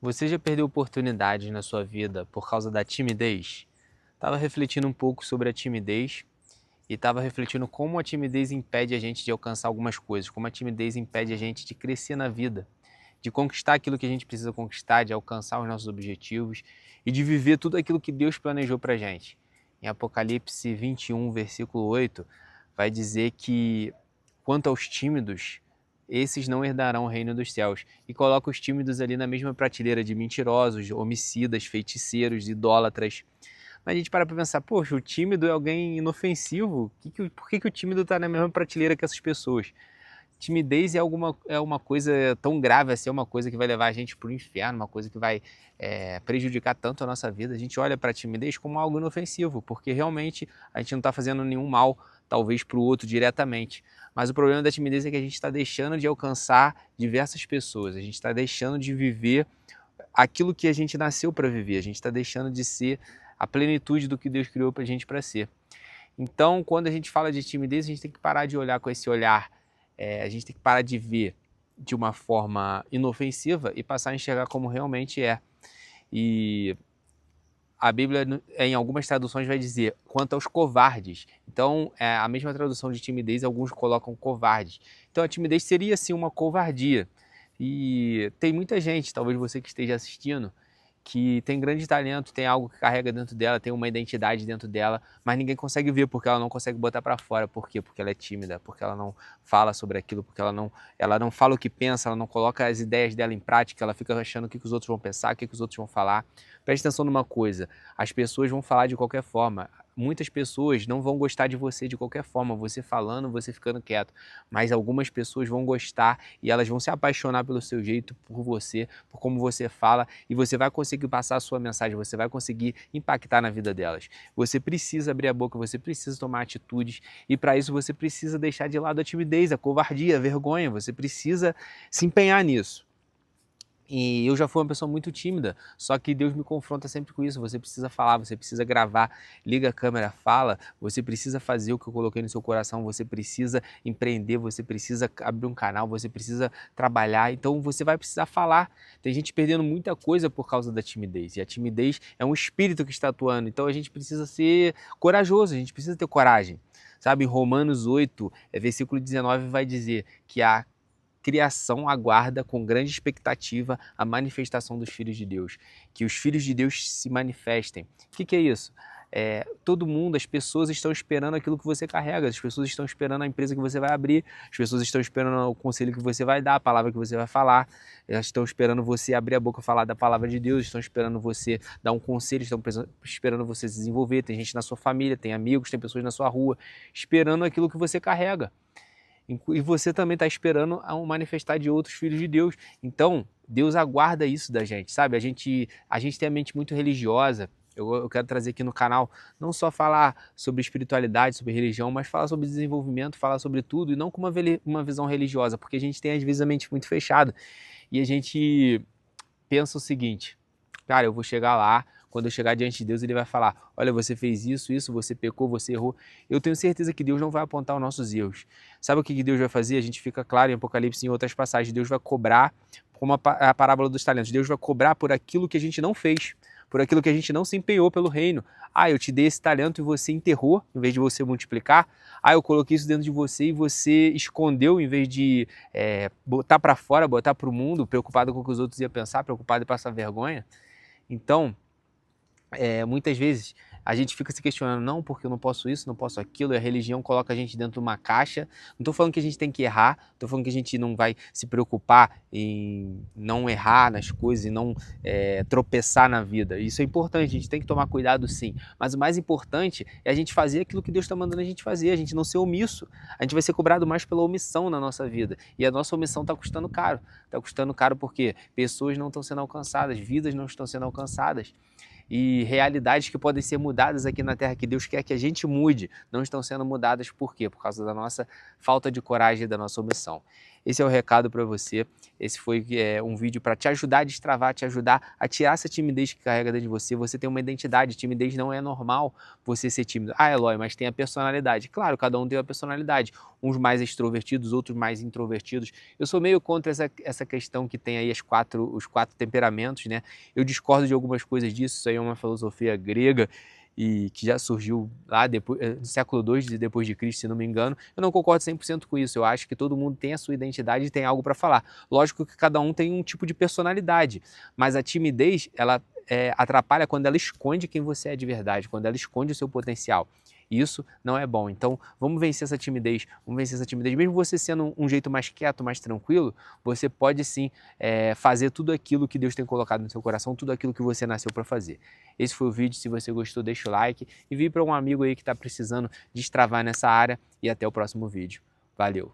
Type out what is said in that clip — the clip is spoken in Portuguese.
Você já perdeu oportunidades na sua vida por causa da timidez? Estava refletindo um pouco sobre a timidez e estava refletindo como a timidez impede a gente de alcançar algumas coisas, como a timidez impede a gente de crescer na vida, de conquistar aquilo que a gente precisa conquistar, de alcançar os nossos objetivos e de viver tudo aquilo que Deus planejou para a gente. Em Apocalipse 21, versículo 8, vai dizer que quanto aos tímidos, esses não herdarão o reino dos céus. E coloca os tímidos ali na mesma prateleira de mentirosos, homicidas, feiticeiros, idólatras. Mas a gente para pensar, poxa, o tímido é alguém inofensivo? Por que o tímido está na mesma prateleira que essas pessoas? Timidez é uma coisa tão grave assim, é uma coisa que vai levar a gente para o inferno, uma coisa que vai prejudicar tanto a nossa vida. A gente olha para a timidez como algo inofensivo, porque realmente a gente não está fazendo nenhum mal, talvez para o outro diretamente. Mas o problema da timidez é que a gente está deixando de alcançar diversas pessoas, a gente está deixando de viver aquilo que a gente nasceu para viver, a gente está deixando de ser a plenitude do que Deus criou para a gente para ser. Então, quando a gente fala de timidez, a gente tem que parar de olhar com esse olhar, a gente tem que parar de ver de uma forma inofensiva e passar a enxergar como realmente é. E a Bíblia, em algumas traduções, vai dizer quanto aos covardes. Então, a mesma tradução de timidez, alguns colocam covardes. Então, a timidez seria, sim, uma covardia. E tem muita gente, talvez você que esteja assistindo, que tem grande talento, tem algo que carrega dentro dela, tem uma identidade dentro dela, mas ninguém consegue ver porque ela não consegue botar para fora. Por quê? Porque ela é tímida, porque ela não fala sobre aquilo, porque ela não fala o que pensa, ela não coloca as ideias dela em prática, ela fica achando o que os outros vão pensar, o que os outros vão falar. Preste atenção numa coisa, as pessoas vão falar de qualquer forma. Muitas pessoas não vão gostar de você de qualquer forma, você falando, você ficando quieto, mas algumas pessoas vão gostar e elas vão se apaixonar pelo seu jeito, por você, por como você fala, e você vai conseguir passar a sua mensagem, você vai conseguir impactar na vida delas. Você precisa abrir a boca, você precisa tomar atitudes, e para isso você precisa deixar de lado a timidez, a covardia, a vergonha, você precisa se empenhar nisso. E eu já fui uma pessoa muito tímida, só que Deus me confronta sempre com isso. Você precisa falar, você precisa gravar, liga a câmera, fala, você precisa fazer o que eu coloquei no seu coração, você precisa empreender, você precisa abrir um canal, você precisa trabalhar, então você vai precisar falar. Tem gente perdendo muita coisa por causa da timidez, e a timidez é um espírito que está atuando, então a gente precisa ser corajoso, a gente precisa ter coragem. Sabe, em Romanos 8, versículo 19, vai dizer que a criação aguarda com grande expectativa a manifestação dos filhos de Deus, que os filhos de Deus se manifestem. O que é isso? Todo mundo, as pessoas estão esperando aquilo que você carrega, as pessoas estão esperando a empresa que você vai abrir, as pessoas estão esperando o conselho que você vai dar, a palavra que você vai falar, elas estão esperando você abrir a boca e falar da palavra de Deus, estão esperando você dar um conselho, estão esperando você se desenvolver, tem gente na sua família, tem amigos, tem pessoas na sua rua, esperando aquilo que você carrega. E você também está esperando a um manifestar de outros filhos de Deus. Então, Deus aguarda isso da gente, sabe? A gente tem a mente muito religiosa. Eu quero trazer aqui no canal não só falar sobre espiritualidade, sobre religião, mas falar sobre desenvolvimento, falar sobre tudo, e não com uma visão religiosa, porque a gente tem às vezes a mente muito fechada e a gente pensa o seguinte: cara, eu vou chegar lá, quando eu chegar diante de Deus, ele vai falar: olha, você fez isso, isso, você pecou, você errou. Eu tenho certeza que Deus não vai apontar os nossos erros. Sabe o que Deus vai fazer? A gente fica claro em Apocalipse e em outras passagens. Deus vai cobrar, como a parábola dos talentos, Deus vai cobrar por aquilo que a gente não fez, por aquilo que a gente não se empenhou pelo reino. Ah, eu te dei esse talento e você enterrou, em vez de você multiplicar. Ah, eu coloquei isso dentro de você e você escondeu, em vez de botar para fora, botar para o mundo, preocupado com o que os outros iam pensar, preocupado em passar vergonha. Então, muitas vezes a gente fica se questionando, não, porque eu não posso isso, não posso aquilo, e a religião coloca a gente dentro de uma caixa. Não estou falando que a gente tem que errar, estou falando que a gente não vai se preocupar em não errar nas coisas e não tropeçar na vida. Isso é importante, a gente tem que tomar cuidado sim, mas o mais importante é a gente fazer aquilo que Deus está mandando a gente fazer, a gente não ser omisso. A gente vai ser cobrado mais pela omissão na nossa vida, e a nossa omissão está custando caro porque pessoas não estão sendo alcançadas, vidas não estão sendo alcançadas, e realidades que podem ser mudadas aqui na Terra, que Deus quer que a gente mude, não estão sendo mudadas. Por quê? Por causa da nossa falta de coragem e da nossa omissão. esse é o recado para você. Esse foi um vídeo para te ajudar a destravar, te ajudar a tirar essa timidez que carrega dentro de você. Você tem uma identidade, timidez não é normal você ser tímido. Ah, Eloy, mas tem a personalidade. Claro, cada um tem a personalidade. Uns mais extrovertidos, outros mais introvertidos. Eu sou meio contra essa questão que tem aí os quatro temperamentos, né? Eu discordo de algumas coisas disso, isso aí é uma filosofia grega e que já surgiu lá no século II depois de Cristo, se não me engano. Eu não concordo 100% com isso. Eu acho que todo mundo tem a sua identidade e tem algo para falar. Lógico que cada um tem um tipo de personalidade, mas a timidez, ela atrapalha quando ela esconde quem você é de verdade, quando ela esconde o seu potencial. Isso não é bom. Então, vamos vencer essa timidez. Vamos vencer essa timidez. Mesmo você sendo um jeito mais quieto, mais tranquilo, você pode sim fazer tudo aquilo que Deus tem colocado no seu coração, tudo aquilo que você nasceu para fazer. Esse foi o vídeo. Se você gostou, deixa o like. Envie para um amigo aí que está precisando destravar nessa área. E até o próximo vídeo. Valeu!